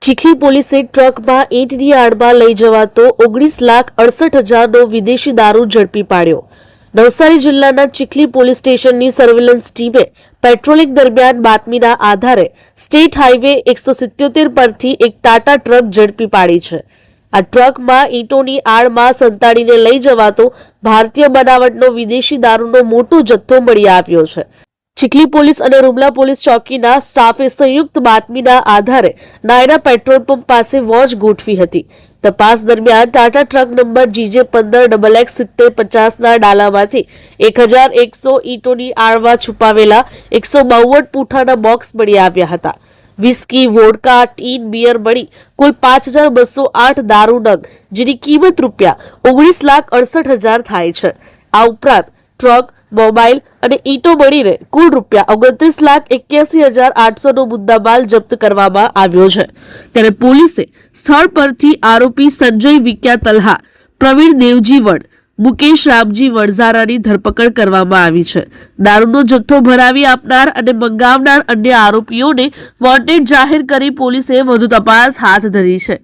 ચીખલી પોલીસે ટ્રકમાં ઈંટની આડમાં લઈ જવાતો 19,68,000નો વિદેશી દારૂ ઝડપી પાડ્યો। નવસારી જિલ્લાના ચીખલી પોલીસ સ્ટેશનની સર્વેલન્સ ટીમે પેટ્રોલિંગ દરમિયાન બાતમીના આધારે સ્ટેટ હાઈવે 177 પરથી એક ટાટા ટ્રક ઝડપી પાડી છે। આ ટ્રકમાં ઈંટોની આડમાં સંતાડીને લઈ જવાતો ભારતીય બનાવટનો વિદેશી દારૂનો મોટો જથ્થો મળી આવ્યો છે। ચીખલી પોલીસ અને રૂમલા પોલીસ ચોકીના સ્ટાફે સંયુક્ત બાતમીના આધારે નાયરા પેટ્રોલ પંપ પાસે વોચ ગોઠવી હતી। તપાસ દરમિયાન ટાટા ટ્રક નંબર GJ15XX7050ના ડાલામાંથી 1100 ઈંટોની આડમાં છુપાવેલા 152 પૂઠાના બોક્સ મળી આવ્યા હતા। વિસ્કી, વોડકા, ટીન બિયર મળી કુલ 5,208 દારૂ નંગ, જેની કિંમત ₹19,68,000 થાય છે। આ ઉપરાંત ટ્રક, મોબાઈલ અને ઈંટો મળીને કુલ ₹29,81,800નો મુદ્દામાલ જપ્ત કરવામાં આવ્યો છે। ત્યારે પોલીસે સ્થળ પરથી આરોપી સંજય વિક્યા તલ્હા, પ્રવીણ દેવજી વડ, મુકેશ રામજી વડઝારાની ધરપકડ કરવામાં આવી છે। દારૂનો જથ્થો ભરાવી આપનાર અને મંગાવનાર અન્ય આરોપીઓને વોન્ટેડ જાહેર કરી પોલીસે વધુ તપાસ હાથ ધરી છે।